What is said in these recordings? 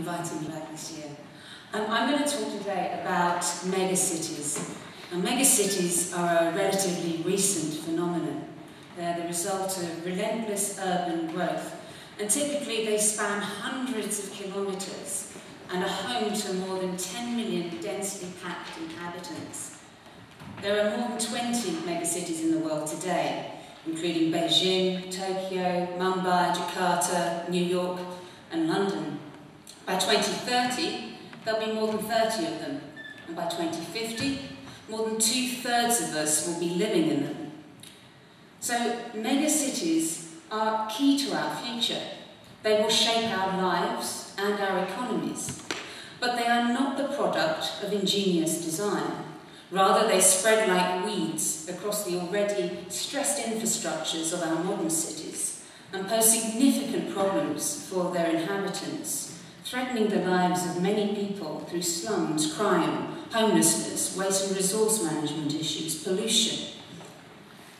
inviting me back this year. I'm going to talk today about megacities. Now, megacities are a relatively recent phenomenon. They're the result of relentless urban growth, and typically they span hundreds of kilometres and are home to more than 10 million densely packed inhabitants. There are more than 20 megacities in the world today, including Beijing, Tokyo, Mumbai, Jakarta, New York and London. By 2030, there'll be more than 30 of them, and by 2050, more than 2/3 of us will be living in them. So megacities are key to our future. They will shape our lives and our economies, but they are not the product of ingenious design. Rather, they spread like weeds across the already stressed infrastructures of our modern cities and pose significant problems for their inhabitants, threatening the lives of many people through slums, crime, homelessness, waste and resource management issues, pollution.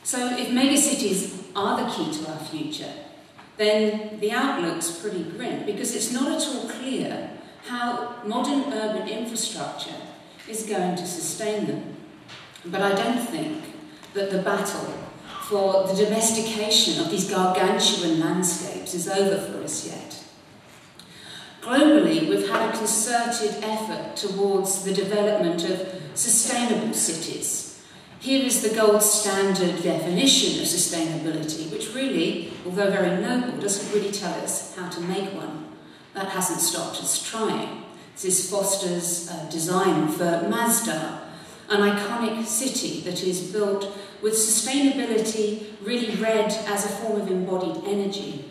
So if megacities are the key to our future, then the outlook's pretty grim, because it's not at all clear how modern urban infrastructure is going to sustain them. But I don't think that the battle for the domestication of these gargantuan landscapes is over for us yet. Globally, we've had a concerted effort towards the development of sustainable cities. Here is the gold standard definition of sustainability, which really, although very noble, doesn't really tell us how to make one. That hasn't stopped us trying. This is Foster's design for Masdar, an iconic city that is built with sustainability really read as a form of embodied energy.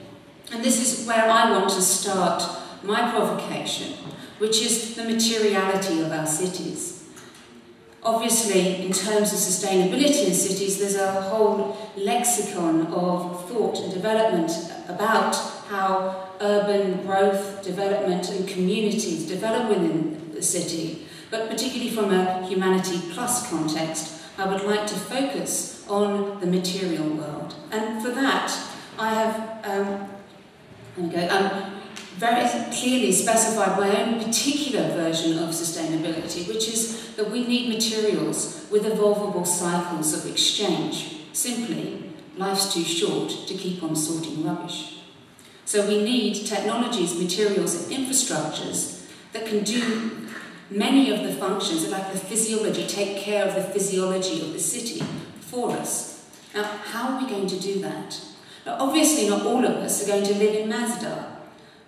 And this is where I want to start my provocation, which is the materiality of our cities. Obviously, in terms of sustainability in cities, there's a whole lexicon of thought and development about how urban growth, development and communities develop within the city. But particularly from a Humanity Plus context, I would like to focus on the material world. And for that, I have very clearly specified my own particular version of sustainability, which is that we need materials with evolvable cycles of exchange. Simply, life's too short to keep on sorting rubbish. So we need technologies, materials and infrastructures that can do many of the functions, like the physiology, take care of the physiology of the city for us. Now, how are we going to do that? Now, obviously not all of us are going to live in Masdar.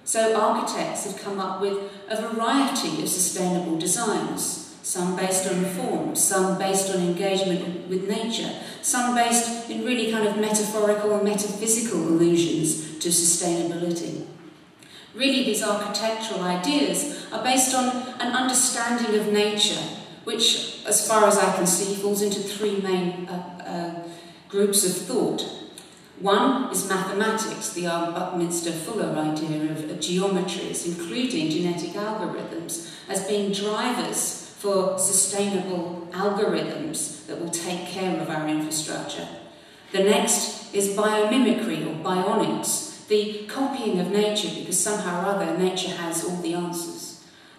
So architects have come up with a variety of sustainable designs, some based on form, some based on engagement with nature, some based in really kind of metaphorical and metaphysical allusions to sustainability. Really, these architectural ideas are based on an understanding of nature, which, as far as I can see, falls into three main groups of thought. One is mathematics, the Buckminster-Fuller idea of geometries, including genetic algorithms, as being drivers for sustainable algorithms that will take care of our infrastructure. The next is biomimicry or bionics, the copying of nature, because somehow or other nature has all the answers.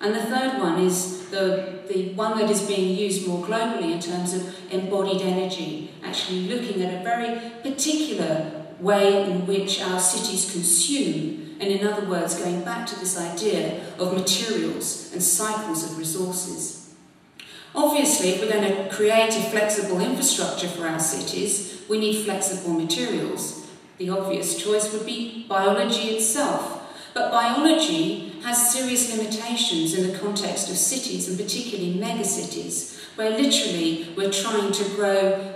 And the third one is the one that is being used more globally in terms of embodied energy, actually looking at a very particular way in which our cities consume, and in other words, going back to this idea of materials and cycles of resources. Obviously, if we're going to create a flexible infrastructure for our cities, we need flexible materials. The obvious choice would be biology itself. But biology has serious limitations in the context of cities, and particularly megacities, where literally we're trying to grow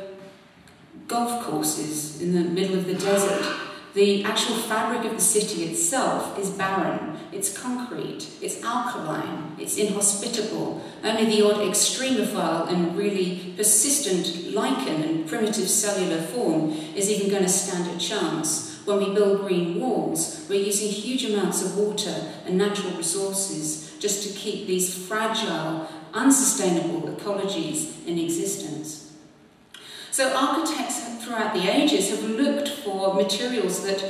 golf courses in the middle of the desert. The actual fabric of the city itself is barren, it's concrete, it's alkaline, it's inhospitable. Only the odd extremophile and really persistent lichen and primitive cellular form is even going to stand a chance. When we build green walls, we're using huge amounts of water and natural resources just to keep these fragile, unsustainable ecologies in existence. So architects throughout the ages have looked for materials that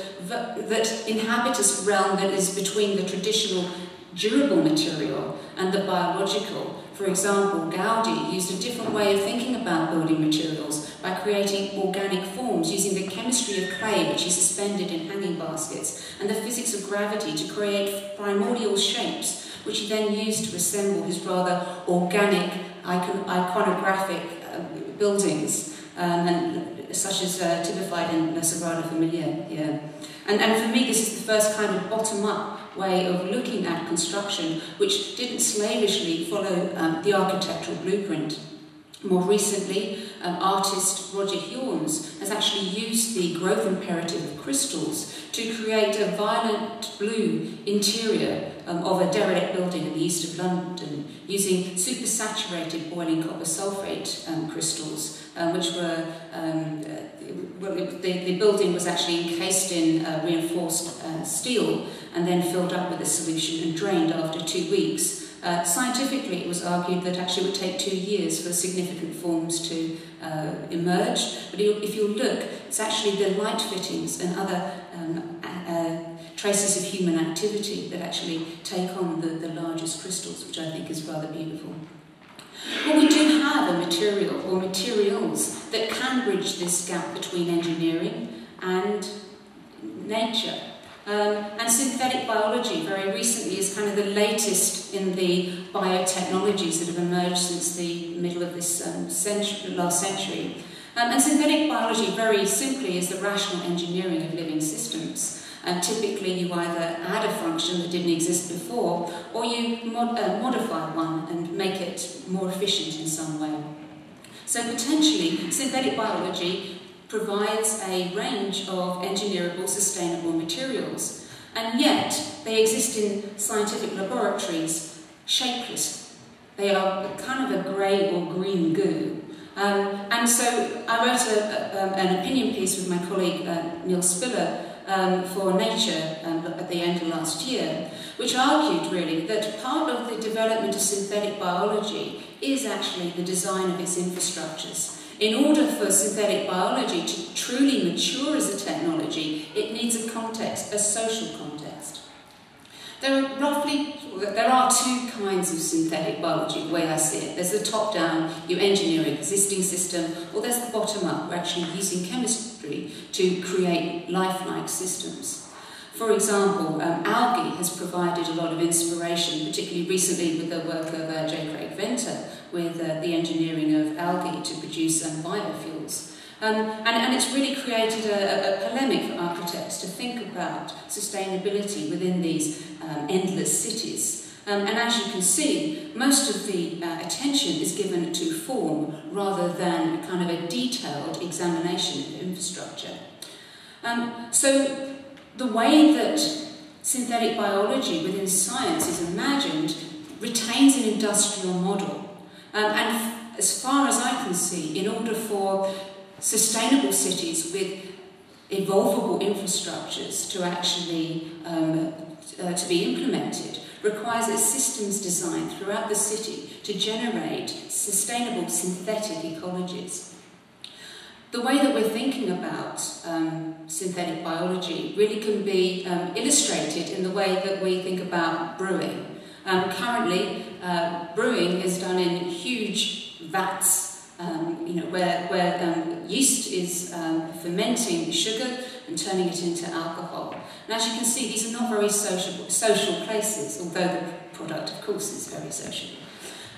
inhabit a realm that is between the traditional durable material and the biological. For example, Gaudi used a different way of thinking about building materials by creating organic forms using the chemistry of clay, which he suspended in hanging baskets, and the physics of gravity to create primordial shapes, which he then used to assemble his rather organic, iconographic buildings, such as typified in the Sagrada Familia here. And for me, this is the first kind of bottom-up way of looking at construction, which didn't slavishly follow the architectural blueprint. More recently, artist Roger Hjorns has actually used the growth imperative of crystals to create a violet blue interior of a derelict building in the east of London, using supersaturated boiling copper sulfate crystals, which were, the building was actually encased in reinforced steel and then filled up with a solution and drained after 2 weeks. Scientifically, it was argued that actually it would take 2 years for significant forms to emerge, but if you look, it's actually the light fittings and other traces of human activity that actually take on the largest crystals, which I think is rather beautiful. Well, we do have a material or materials that can bridge this gap between engineering and nature. And synthetic biology very recently is kind of the latest in the biotechnologies that have emerged since the middle of this last century. And synthetic biology very simply is the rational engineering of living systems. And typically you either add a function that didn't exist before, or you modify one and make it more efficient in some way. So potentially synthetic biology provides a range of engineerable, sustainable materials, and yet they exist in scientific laboratories shapeless. They are kind of a grey or green goo. And so I wrote an opinion piece with my colleague Neil Spiller for Nature at the end of last year, which argued really that part of the development of synthetic biology is actually the design of its infrastructures. In order for synthetic biology to truly mature as a technology, it needs a context, a social context. There are two kinds of synthetic biology, the way I see it. There's the top-down, you engineer an existing system, or there's the bottom-up, we're actually using chemistry to create lifelike systems. For example, algae has provided a lot of inspiration, particularly recently with the work of J. Craig Venter, with the engineering of algae to produce biofuels. And it's really created a polemic for architects to think about sustainability within these endless cities. And as you can see, most of the attention is given to form rather than kind of a detailed examination of infrastructure. So the way that synthetic biology within science is imagined retains an industrial model. And as far as I can see, in order for sustainable cities with evolvable infrastructures to actually to be implemented, requires a systems design throughout the city to generate sustainable synthetic ecologies. The way that we're thinking about synthetic biology really can be illustrated in the way that we think about brewing. Currently, brewing is done in huge vats, where yeast is fermenting sugar and turning it into alcohol. And as you can see, these are not very social places, although the product, of course, is very social.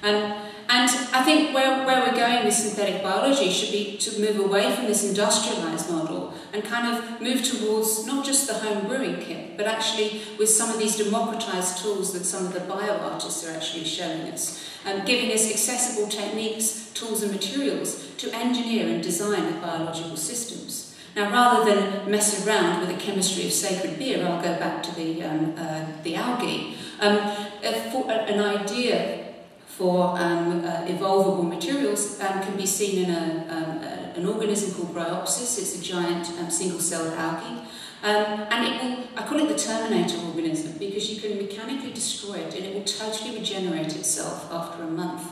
And I think where we're going with synthetic biology should be to move away from this industrialised model and kind of move towards not just the home brewing kit, but actually with some of these democratised tools that some of the BioArtists are actually showing us, giving us accessible techniques, tools and materials to engineer and design the biological systems. Now, rather than mess around with the chemistry of sacred beer, I'll go back to the algae. An idea for evolvable materials can be seen in an organism called Bryopsis. It's a giant single-celled algae. And I call it the Terminator organism because you can mechanically destroy it and it will totally regenerate itself after a month.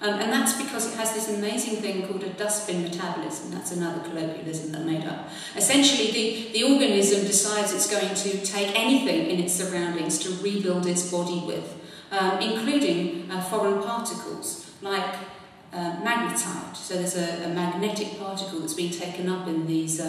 And that's because it has this amazing thing called a dustbin metabolism. That's another colloquialism that I made up. Essentially, the organism decides it's going to take anything in its surroundings to rebuild its body with, including foreign particles like magnetite. So there's a magnetic particle that's being taken up in these